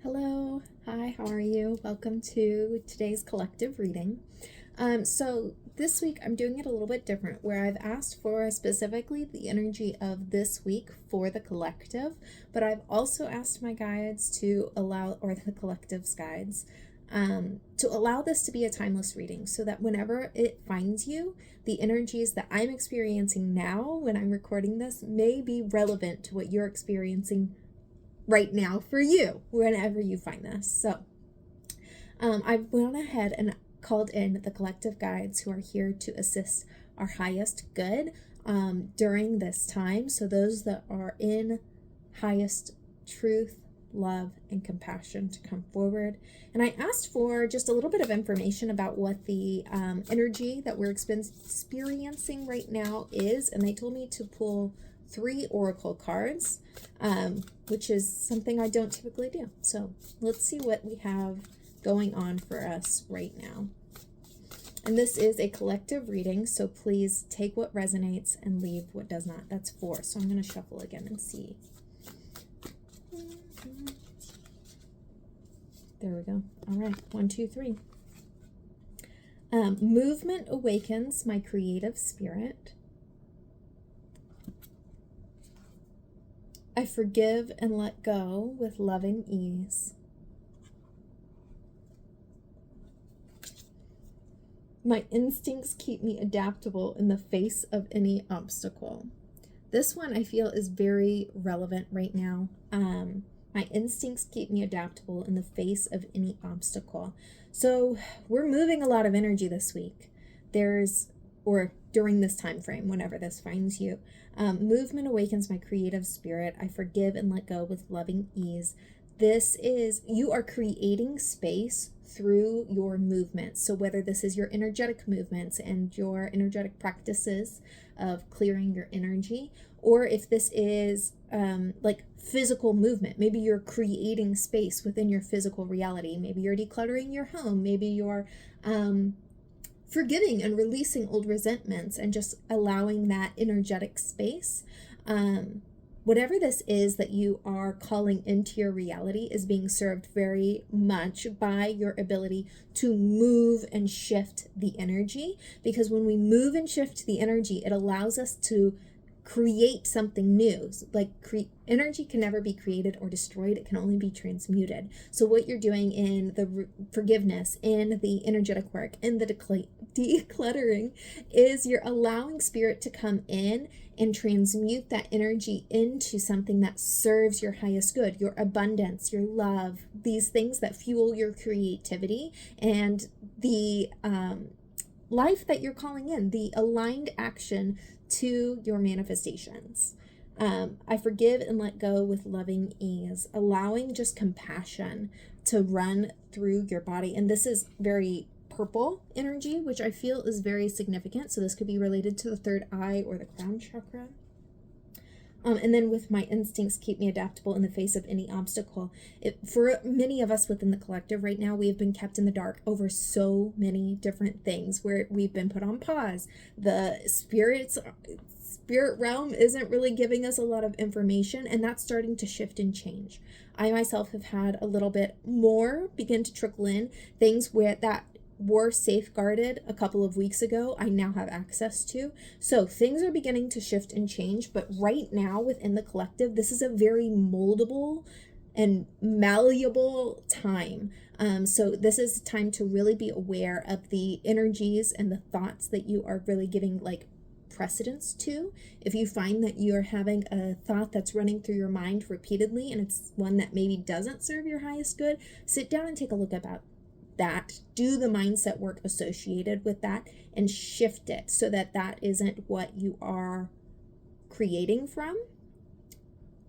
Hello, hi, how are you? Welcome to today's collective reading. So this week I'm doing it a little bit different, where I've asked for specifically the energy of this week for the collective, but I've also asked my guides to allow, or the collective's guides, to allow this to be a timeless reading, so that whenever it finds you, the energies that I'm experiencing now when I'm recording this may be relevant to what you're experiencing right now for you whenever you find this. So I've went ahead and called in the collective guides who are here to assist our highest good during this time. So those that are in highest truth, love, and compassion to come forward. And I asked for just a little bit of information about what the energy that we're experiencing right now is, and they told me to pull 3 oracle cards, which is something I don't typically do. So let's see what we have going on for us right now. And this is a collective reading, so please take what resonates and leave what does not. That's 4. So I'm going to shuffle again and see. There we go. All right. 1, 2, 3. Movement awakens my creative spirit. I forgive and let go with loving ease. My instincts keep me adaptable in the face of any obstacle. This one I feel is very relevant right now. My instincts keep me adaptable in the face of any obstacle. So we're moving a lot of energy this week. Or during this time frame, whenever this finds you. Movement awakens my creative spirit. I forgive and let go with loving ease. This is, you are creating space through your movements. So whether this is your energetic movements and your energetic practices of clearing your energy, or if this is like physical movement, maybe you're creating space within your physical reality. Maybe you're decluttering your home. Maybe you're forgiving and releasing old resentments and just allowing that energetic space. Whatever this is that you are calling into your reality is being served very much by your ability to move and shift the energy. Because when we move and shift the energy, it allows us to create something new. Like energy can never be created or destroyed. It can only be transmuted. So what you're doing in the forgiveness, in the energetic work, in the decluttering, is you're allowing spirit to come in and transmute that energy into something that serves your highest good, your abundance, your love, these things that fuel your creativity and the life that you're calling in, the aligned action to your manifestations. I forgive and let go with loving ease, allowing just compassion to run through your body. And this is very purple energy, which I feel is very significant. So this could be related to the third eye or the crown chakra. And then with my instincts keep me adaptable in the face of any obstacle. For many of us within the collective right now, we have been kept in the dark over so many different things where we've been put on pause. The spirit realm isn't really giving us a lot of information, and that's starting to shift and change. I myself have had a little bit more begin to trickle in, things where that were safeguarded a couple of weeks ago, I now have access to. So things are beginning to shift and change, but right now within the collective, this is a very moldable and malleable time. So this is time to really be aware of the energies and the thoughts that you are really giving like precedence to. If you find that you're having a thought that's running through your mind repeatedly and it's one that maybe doesn't serve your highest good, sit down and take a look about that, do the mindset work associated with that, and shift it so that that isn't what you are creating from.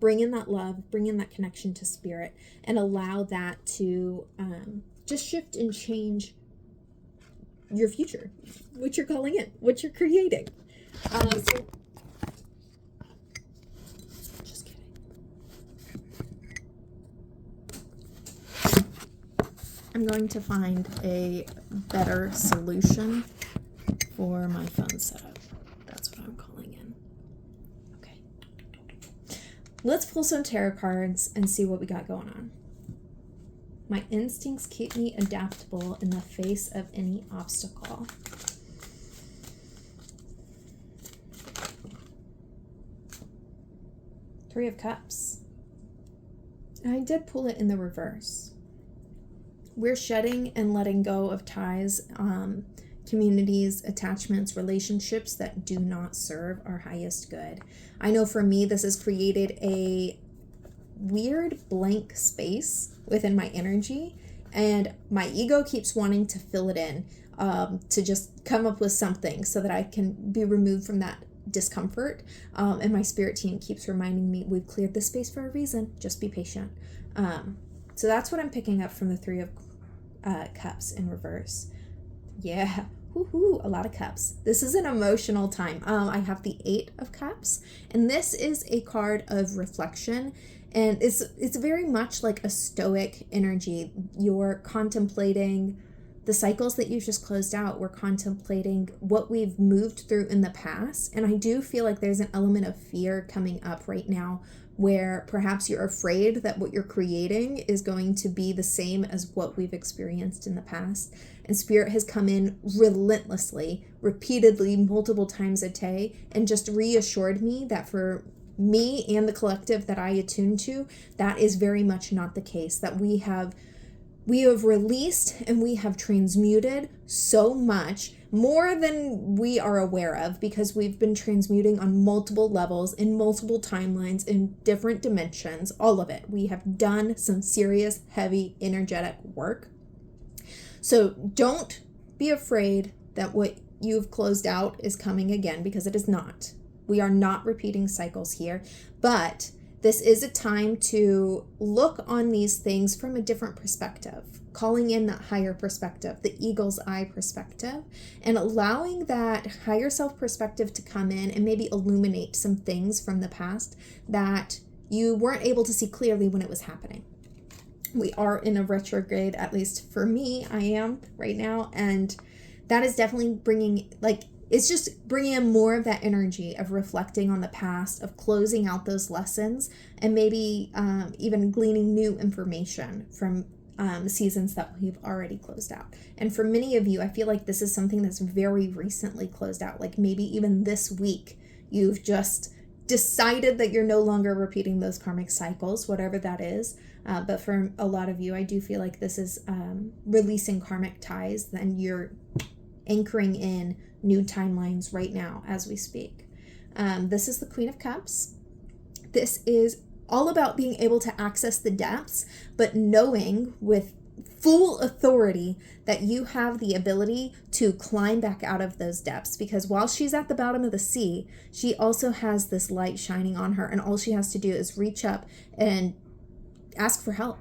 Bring in that love, bring in that connection to spirit, and allow that to just shift and change your future, what you're calling in, what you're creating. Just kidding. I'm going to find a better solution for my phone setup. That's what I'm calling in. Okay. Let's pull some tarot cards and see what we got going on. My instincts keep me adaptable in the face of any obstacle. Three of Cups. I did pull it in the reverse. We're shedding and letting go of ties, communities, attachments, relationships that do not serve our highest good. I know for me, this has created a weird blank space within my energy, and my ego keeps wanting to fill it in, to just come up with something so that I can be removed from that discomfort. And my spirit team keeps reminding me, we've cleared this space for a reason, just be patient. So that's what I'm picking up from the Three of Cups in reverse. Yeah, a lot of cups. This is an emotional time. I have the Eight of Cups, and this is a card of reflection, and it's very much like a stoic energy. You're contemplating the cycles that you've just closed out. We're contemplating what we've moved through in the past, and I do feel like there's an element of fear coming up right now, where perhaps you're afraid that what you're creating is going to be the same as what we've experienced in the past. And Spirit has come in relentlessly, repeatedly, multiple times a day, and just reassured me that for me and the collective that I attune to, that is very much not the case. That we have released and we have transmuted so much, more than we are aware of, because we've been transmuting on multiple levels, in multiple timelines, in different dimensions, all of it. We have done some serious, heavy, energetic work. So don't be afraid that what you've closed out is coming again, because it is not. We are not repeating cycles here, but this is a time to look on these things from a different perspective, calling in that higher perspective, the eagle's eye perspective, and allowing that higher self perspective to come in and maybe illuminate some things from the past that you weren't able to see clearly when it was happening. We are in a retrograde, at least for me, I am right now, and that is definitely it's just bringing in more of that energy of reflecting on the past, of closing out those lessons, and maybe even gleaning new information from seasons that we've already closed out. And for many of you, I feel like this is something that's very recently closed out. Like maybe even this week, you've just decided that you're no longer repeating those karmic cycles, whatever that is. But for a lot of you, I do feel like this is releasing karmic ties, then you're anchoring in new timelines right now as we speak. This is the Queen of Cups. This is all about being able to access the depths, but knowing with full authority that you have the ability to climb back out of those depths, because while she's at the bottom of the sea, she also has this light shining on her, and all she has to do is reach up and ask for help.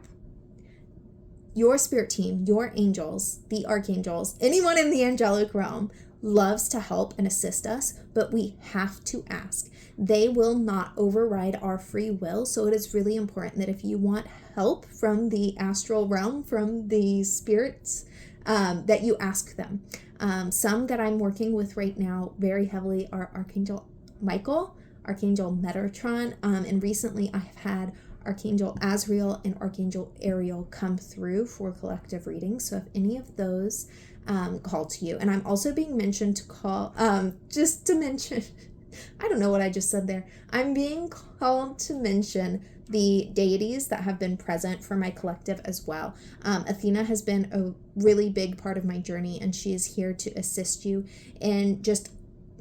Your spirit team, your angels, the archangels, anyone in the angelic realm loves to help and assist us, but we have to ask. They will not override our free will, so it is really important that if you want help from the astral realm, from the spirits, that you ask them. Some that I'm working with right now very heavily are Archangel Michael, Archangel Metatron, and recently I have had Archangel Azrael and Archangel Ariel come through for collective readings. So if any of those call to you, and I'm also being mentioned to call, just to mention, I don't know what I just said there. I'm being called to mention the deities that have been present for my collective as well. Athena has been a really big part of my journey, and she is here to assist you in just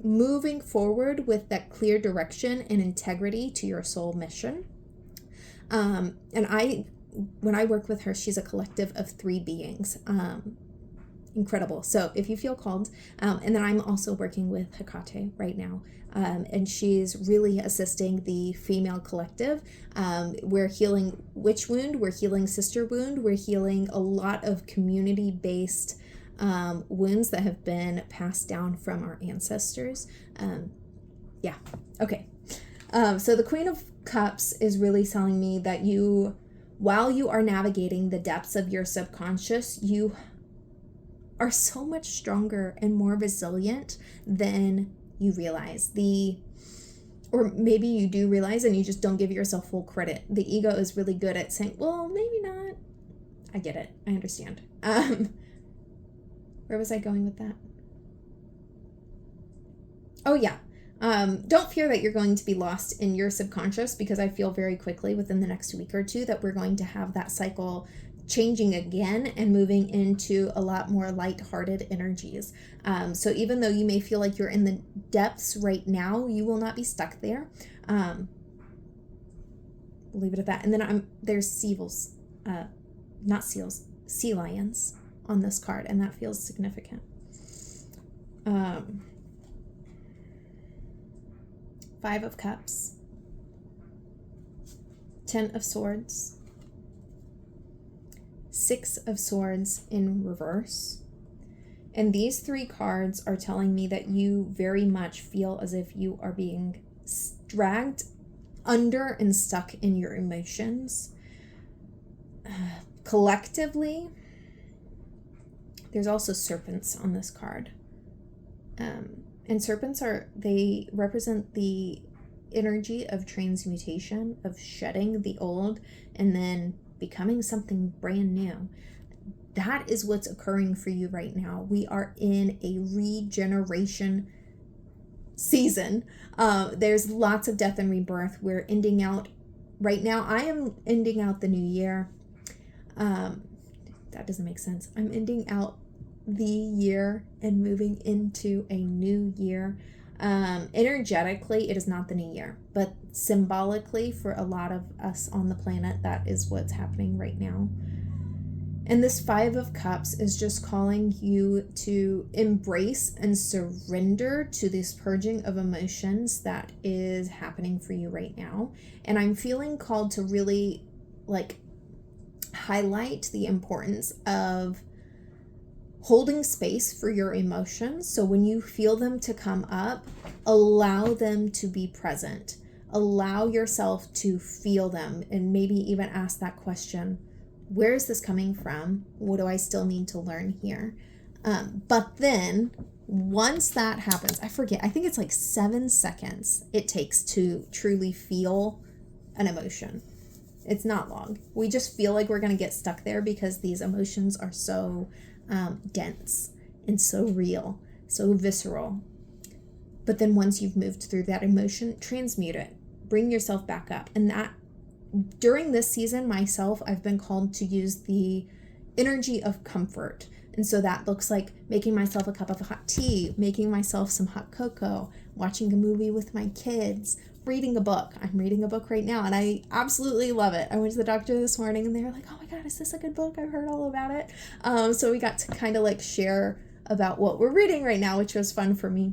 moving forward with that clear direction and integrity to your soul mission. And when I work with her, she's a collective of 3 beings. Incredible. So if you feel called, and then I'm also working with Hecate right now, and she's really assisting the female collective. We're healing witch wound, we're healing sister wound, we're healing a lot of community-based wounds that have been passed down from our ancestors. Yeah. Okay. So the Queen of Cups is really telling me that while you are navigating the depths of your subconscious, you are so much stronger and more resilient than you realize. Or maybe you do realize and you just don't give yourself full credit. The ego is really good at saying, well, maybe not. I get it. I understand. Where was I going with that? Oh, yeah. Don't fear that you're going to be lost in your subconscious, because I feel very quickly within the next week or two that we're going to have that cycle changing again and moving into a lot more lighthearted energies. So even though you may feel like you're in the depths right now, you will not be stuck there. We'll leave it at that. And then there's seals, not seals, sea lions on this card, and that feels significant. 5 of Cups, 10 of Swords, 6 of Swords in reverse. And these 3 cards are telling me that you very much feel as if you are being dragged under and stuck in your emotions. Collectively, there's also serpents on this card. And serpents they represent the energy of transmutation, of shedding the old and then becoming something brand new. That is what's occurring for you right now. We are in a regeneration season. There's lots of death and rebirth. We're ending out right now. I am ending out the new year. That doesn't make sense. I'm ending out the year and moving into a new year. Energetically, it is not the new year, but symbolically for a lot of us on the planet, that is what's happening right now. And this 5 of Cups is just calling you to embrace and surrender to this purging of emotions that is happening for you right now. And I'm feeling called to really highlight the importance of holding space for your emotions. So when you feel them to come up, allow them to be present. Allow yourself to feel them, and maybe even ask that question, where is this coming from? What do I still need to learn here? But then once that happens, I think it's 7 seconds it takes to truly feel an emotion. It's not long. We just feel like we're going to get stuck there because these emotions are so dense and so real, so visceral. But then once you've moved through that emotion, transmute it, bring yourself back up. And that during this season myself, I've been called to use the energy of comfort. And so that looks like making myself a cup of hot tea, making myself some hot cocoa, watching a movie with my kids, reading a book. I'm reading a book right now and I absolutely love it. I went to the doctor this morning and they were like, oh my God, is this a good book? I've heard all about it. So we got to kind of share about what we're reading right now, which was fun for me.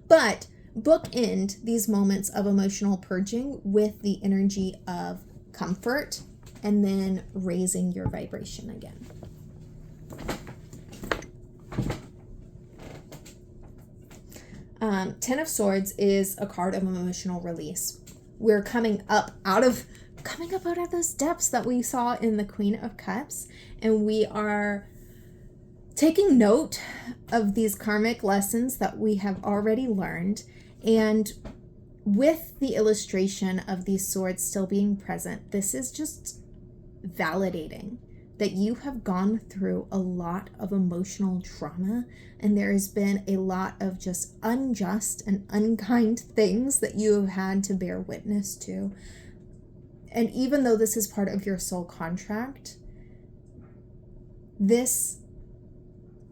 But bookend these moments of emotional purging with the energy of comfort and then raising your vibration again. Ten of Swords is a card of emotional release. We're coming up out of those depths that we saw in the Queen of Cups, and we are taking note of these karmic lessons that we have already learned, and with the illustration of these swords still being present, this is just validating that you have gone through a lot of emotional trauma, and there has been a lot of just unjust and unkind things that you have had to bear witness to. And even though this is part of your soul contract,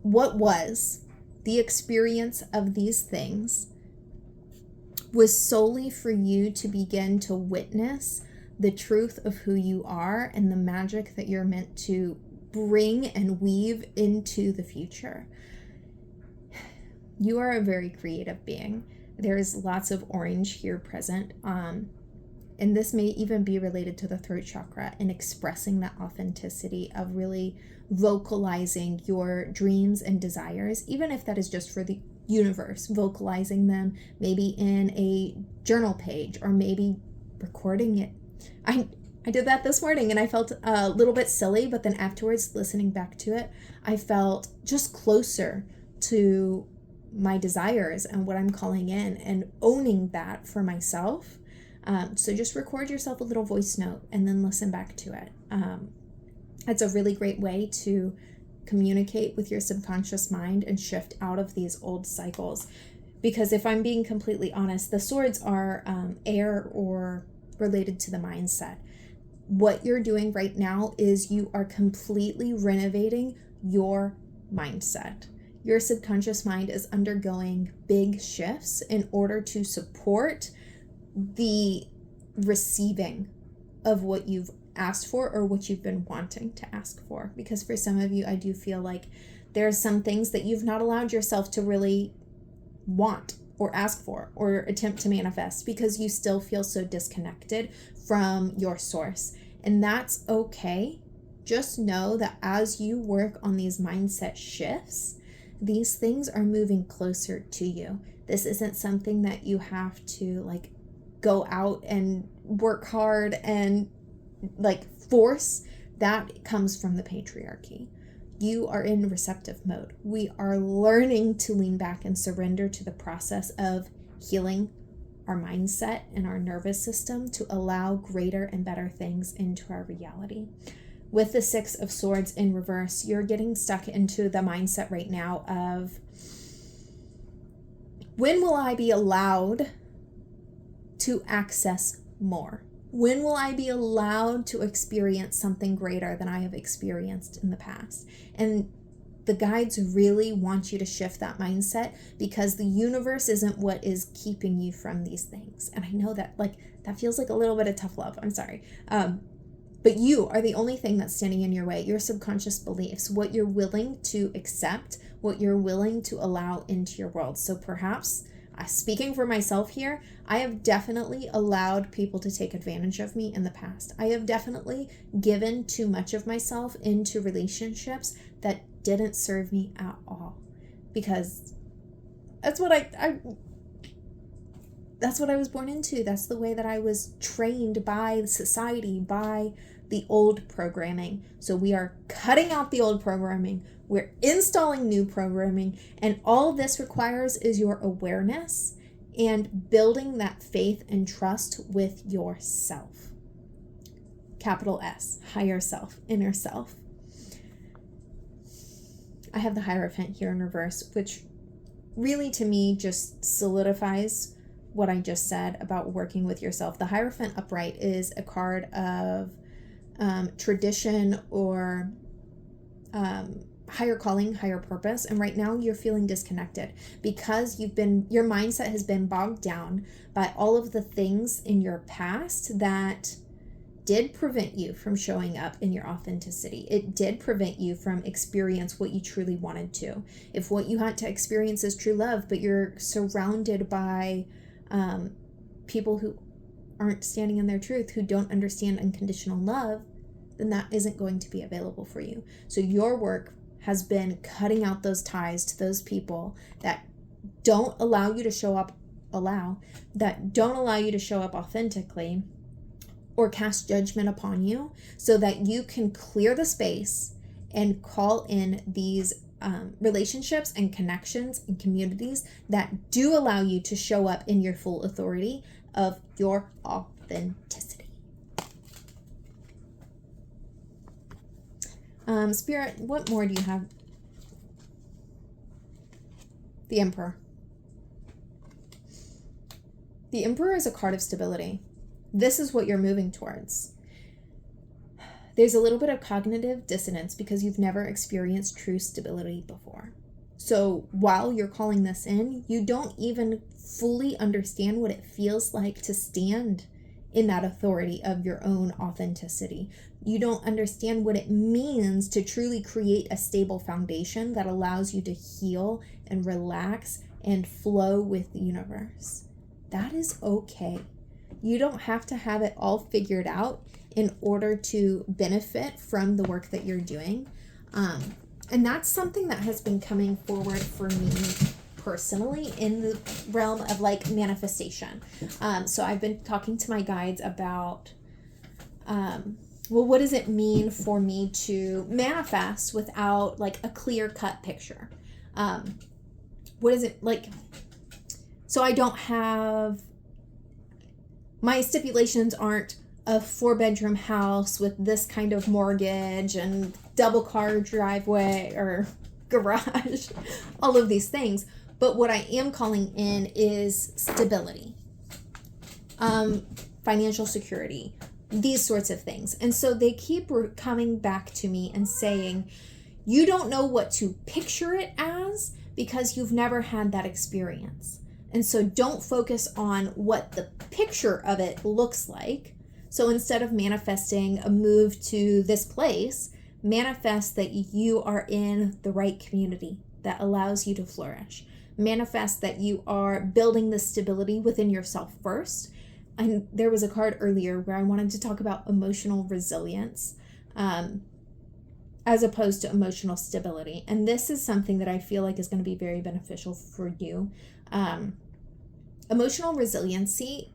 what was the experience of these things was solely for you to begin to witness the truth of who you are and the magic that you're meant to bring and weave into the future. You are a very creative being. There's lots of orange here present. And this may even be related to the throat chakra and expressing that authenticity of really vocalizing your dreams and desires, even if that is just for the universe, vocalizing them maybe in a journal page or maybe recording it. I did that this morning and I felt a little bit silly, but then afterwards, listening back to it, I felt just closer to my desires and what I'm calling in and owning that for myself. So just record yourself a little voice note and then listen back to it. It's a really great way to communicate with your subconscious mind and shift out of these old cycles. Because if I'm being completely honest, the swords are air or related to the mindset. What you're doing right now is you are completely renovating your mindset. Your subconscious mind is undergoing big shifts in order to support the receiving of what you've asked for or what you've been wanting to ask for. Because for some of you, I do feel like there's some things that you've not allowed yourself to really want or ask for or attempt to manifest because you still feel so disconnected from your source. And that's okay. Just know that as you work on these mindset shifts, these things are moving closer to you. This isn't something that you have to like go out and work hard and like force. That comes from the patriarchy. You are in receptive mode. We are learning to lean back and surrender to the process of healing our mindset and our nervous system to allow greater and better things into our reality. With the Six of Swords in reverse, you're getting stuck into the mindset right now of, when will I be allowed to access more? When will I be allowed to experience something greater than I have experienced in the past? And the guides really want you to shift that mindset because the universe isn't what is keeping you from these things. And I know that that feels like a little bit of tough love. I'm sorry. But you are the only thing that's standing in your way. Your subconscious beliefs, what you're willing to accept, what you're willing to allow into your world. So perhaps, speaking for myself here, I have definitely allowed people to take advantage of me in the past. I have definitely given too much of myself into relationships that didn't serve me at all. Because that's what that's what I was born into. That's the way that I was trained by society, by the old programming. So we are cutting out the old programming. We're installing new programming. And all this requires is your awareness and building that faith and trust with yourself. Capital S, higher self, inner self. I have the Hierophant here in reverse, which really to me just solidifies what I just said about working with yourself. The Hierophant upright is a card of tradition or higher calling, higher purpose. And right now you're feeling disconnected because your mindset has been bogged down by all of the things in your past that did prevent you from showing up in your authenticity. It did prevent you from experience what you truly wanted to. If what you had to experience is true love, but you're surrounded by people who aren't standing in their truth, who don't understand unconditional love, then that isn't going to be available for you. So your work has been cutting out those ties to those people that don't allow you to show up, authentically or cast judgment upon you, so that you can clear the space and call in these relationships and connections and communities that do allow you to show up in your full authority of your authenticity. Spirit, what more do you have? The Emperor. The Emperor is a card of stability. This is what you're moving towards. There's a little bit of cognitive dissonance because you've never experienced true stability before. So while you're calling this in, you don't even fully understand what it feels like to stand in that authority of your own authenticity. You don't understand what it means to truly create a stable foundation that allows you to heal and relax and flow with the universe. That is okay. You don't have to have it all figured out in order to benefit from the work that you're doing. And that's something that has been coming forward for me personally in the realm of manifestation. So I've been talking to my guides about, what does it mean for me to manifest without a clear cut picture? What is it like? So I don't have, my stipulations aren't a 4-bedroom house with this kind of mortgage and double car driveway or garage, all of these things. But what I am calling in is stability, financial security, these sorts of things. And so they keep coming back to me and saying, you don't know what to picture it as because you've never had that experience. And so don't focus on what the picture of it looks like. So instead of manifesting a move to this place, manifest that you are in the right community that allows you to flourish. Manifest that you are building the stability within yourself first. And there was a card earlier where I wanted to talk about emotional resilience as opposed to emotional stability. And this is something that I feel like is going to be very beneficial for you. Emotional resiliency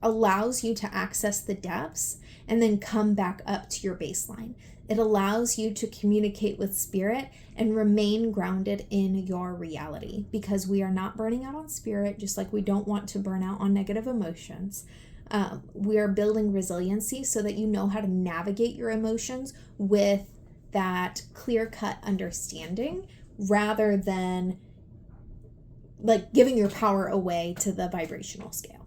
allows you to access the depths and then come back up to your baseline. It allows you to communicate with spirit and remain grounded in your reality, because we are not burning out on spirit, just like we don't want to burn out on negative emotions. We are building resiliency so that you know how to navigate your emotions with that clear-cut understanding, rather than like giving your power away to the vibrational scale.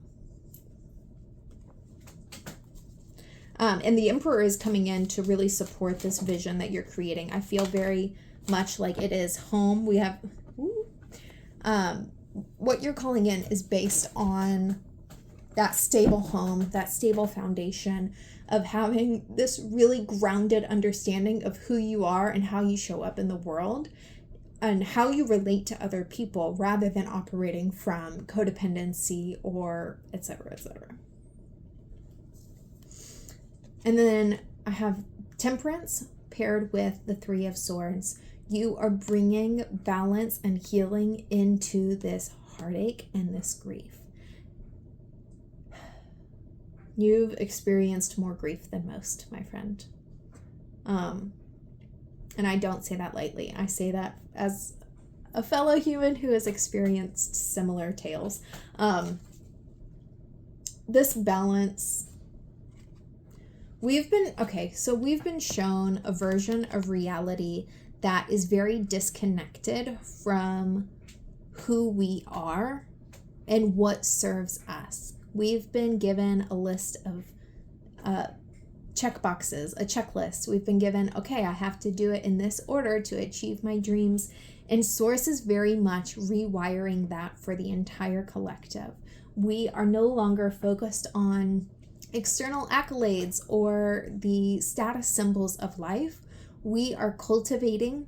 And the Emperor is coming in to really support this vision that you're creating. I feel very much like it is home. We have, what you're calling in is based on that stable home, that stable foundation of having this really grounded understanding of who you are and how you show up in the world and how you relate to other people, rather than operating from codependency or et cetera, et cetera. And then I have Temperance paired with the 3 of Swords. You are bringing balance and healing into this heartache and this grief. You've experienced more grief than most, my friend. And I don't say that lightly. I say that as a fellow human who has experienced similar tales. This balance... We've been shown a version of reality that is very disconnected from who we are and what serves us. We've been given a list of check boxes, a checklist. We've been given, okay, I have to do it in this order to achieve my dreams. And Source is very much rewiring that for the entire collective. We are no longer focused on external accolades or the status symbols of life. We are cultivating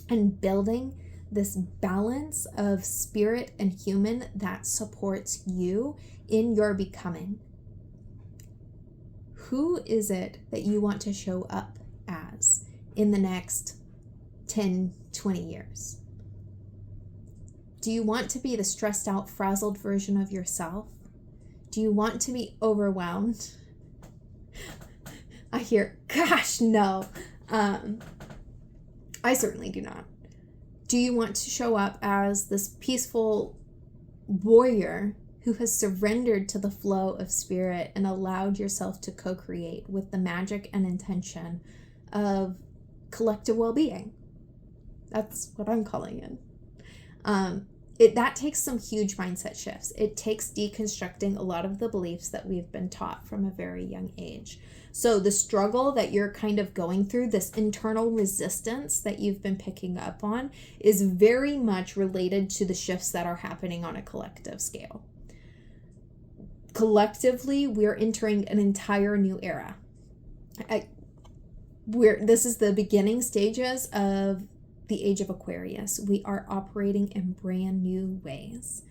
and building this balance of spirit and human that supports you in your becoming. Who is it that you want to show up as in the next 10, 20 years? Do you want to be the stressed out, frazzled version of yourself? Do you want to be overwhelmed? I hear, gosh, no. I certainly do not. Do you want to show up as this peaceful warrior who has surrendered to the flow of spirit and allowed yourself to co-create with the magic and intention of collective well-being? That's what I'm calling in. That takes some huge mindset shifts. It takes deconstructing a lot of the beliefs that we've been taught from a very young age. So the struggle that you're kind of going through, this internal resistance that you've been picking up on, is very much related to the shifts that are happening on a collective scale. Collectively, we're entering an entire new era. This is the beginning stages of the age of Aquarius. We are operating in brand new ways.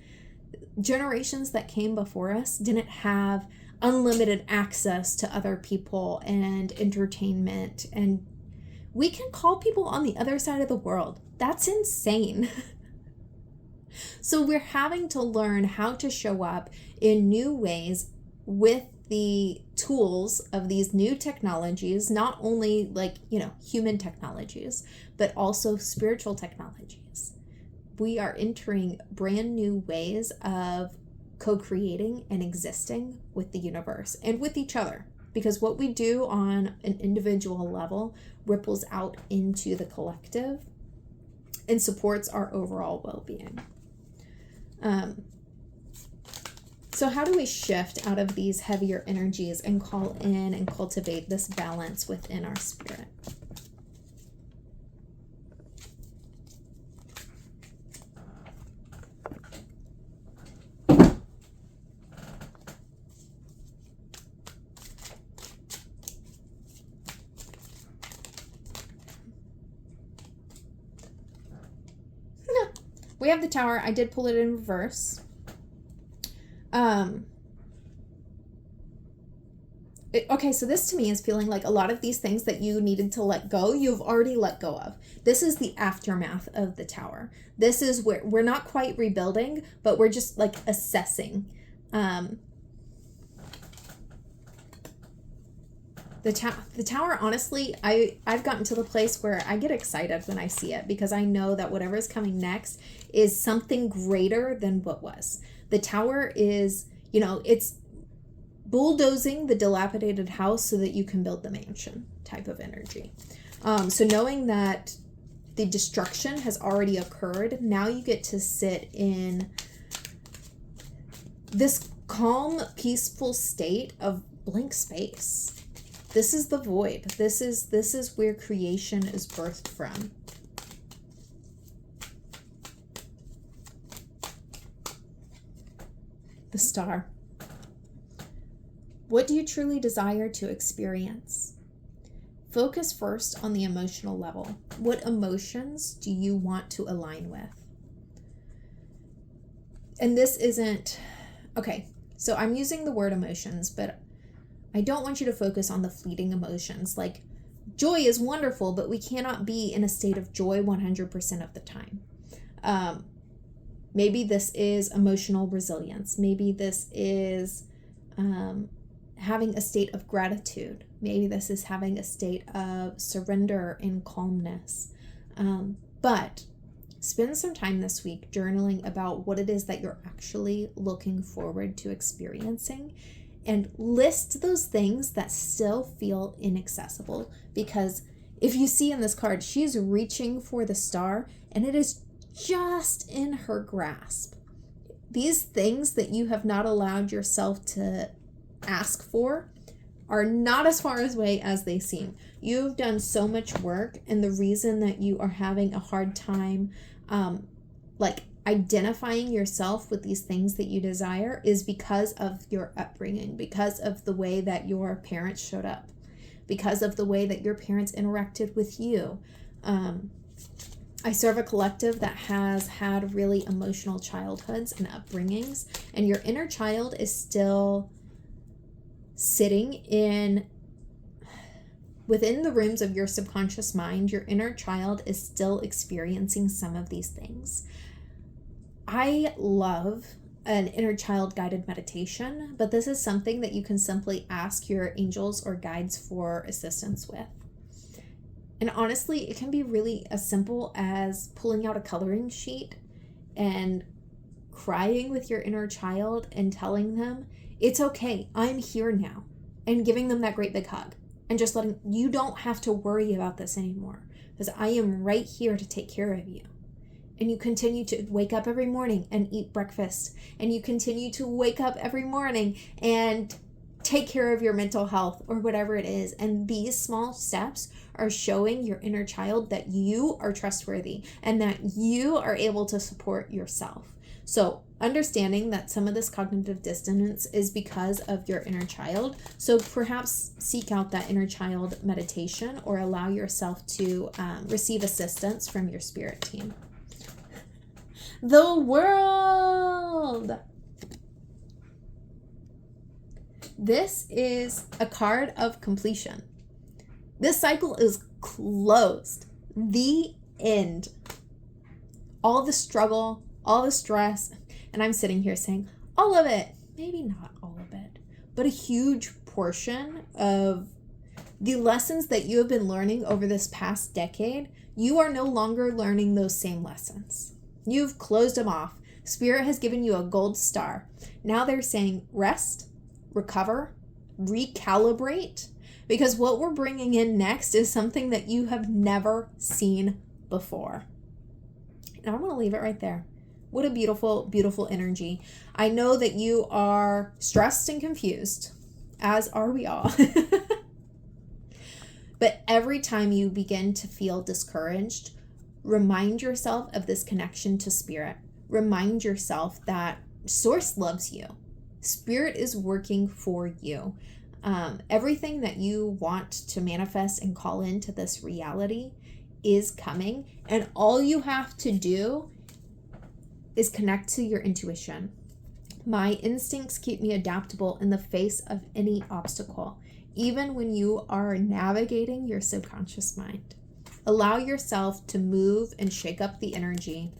Generations that came before us didn't have unlimited access to other people and entertainment, and we can call people on the other side of the world. That's insane. So we're having to learn how to show up in new ways with the tools of these new technologies, not only human technologies, but also spiritual technologies. We are entering brand new ways of co-creating and existing with the universe and with each other. because what we do on an individual level ripples out into the collective and supports our overall well-being. So how do we shift out of these heavier energies and call in and cultivate this balance within our spirit? We have the Tower. I did pull it in reverse. Okay, so this to me is feeling like a lot of these things that you needed to let go, you've already let go of. This is the aftermath of the Tower. This is where we're not quite rebuilding, but we're just like assessing. The Tower, honestly, I've gotten to the place where I get excited when I see it, because I know that whatever is coming next is something greater than what was. The Tower is, it's bulldozing the dilapidated house so that you can build the mansion type of energy. So knowing that the destruction has already occurred, now you get to sit in this calm, peaceful state of blank space. This is the void. This is where creation is birthed from. The Star. What do you truly desire to experience? Focus first on the emotional level. What emotions do you want to align with? And this isn't, okay, so I'm using the word emotions, but I don't want you to focus on the fleeting emotions. Like, joy is wonderful, but we cannot be in a state of joy 100% of the time. Maybe this is emotional resilience. Maybe this is having a state of gratitude. Maybe this is having a state of surrender and calmness. But spend some time this week journaling about what it is that you're actually looking forward to experiencing, and list those things that still feel inaccessible. Because if you see in this card, she's reaching for the star and it is just in her grasp. These things that you have not allowed yourself to ask for are not as far away as they seem. You've done so much work, and the reason that you are having a hard time identifying yourself with these things that you desire is because of your upbringing, because of the way that your parents showed up, because of the way that your parents interacted with you. I serve a collective that has had really emotional childhoods and upbringings, and your inner child is still sitting within the rooms of your subconscious mind. Your inner child is still experiencing some of these things. I love an inner child guided meditation, but this is something that you can simply ask your angels or guides for assistance with. And honestly, it can be really as simple as pulling out a coloring sheet and crying with your inner child and telling them, it's okay, I'm here now, and giving them that great big hug and just letting, you don't have to worry about this anymore, because I am right here to take care of you. And you continue to wake up every morning and eat breakfast, and you continue to wake up every morning and take care of your mental health or whatever it is. And these small steps are showing your inner child that you are trustworthy and that you are able to support yourself. So understanding that some of this cognitive dissonance is because of your inner child. So perhaps seek out that inner child meditation, or allow yourself to receive assistance from your spirit team. The World. This is a card of completion. This cycle is closed. The end. All the struggle, all the stress, and I'm sitting here saying all of it, maybe not all of it, but a huge portion of the lessons that you have been learning over this past decade, you are no longer learning those same lessons. You've closed them off. Spirit has given you a gold star. Now they're saying rest, recover, recalibrate, because what we're bringing in next is something that you have never seen before. And I'm going to leave it right there. What a beautiful, beautiful energy. I know that you are stressed and confused, as are we all. But every time you begin to feel discouraged, remind yourself of this connection to spirit. Remind yourself that source loves you. Spirit is working for you. Everything that you want to manifest and call into this reality is coming. And all you have to do is connect to your intuition. My instincts keep me adaptable in the face of any obstacle, even when you are navigating your subconscious mind. Allow yourself to move and shake up the energy.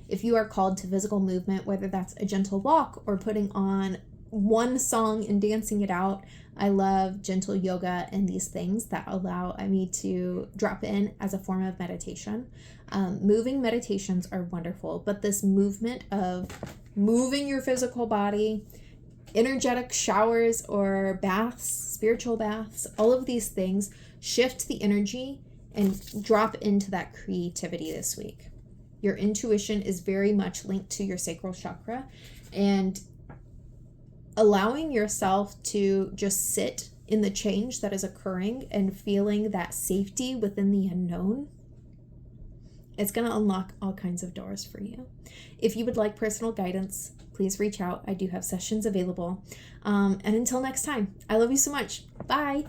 If you are called to physical movement, whether that's a gentle walk or putting on one song and dancing it out, I love gentle yoga and these things that allow me to drop in as a form of meditation. Moving meditations are wonderful, but this movement of moving your physical body, energetic showers or baths, spiritual baths, all of these things shift the energy and drop into that creativity this week. Your intuition is very much linked to your sacral chakra, and allowing yourself to just sit in the change that is occurring and feeling that safety within the unknown, it's going to unlock all kinds of doors for you. If you would like personal guidance, please reach out. I do have sessions available. And until next time, I love you so much. Bye.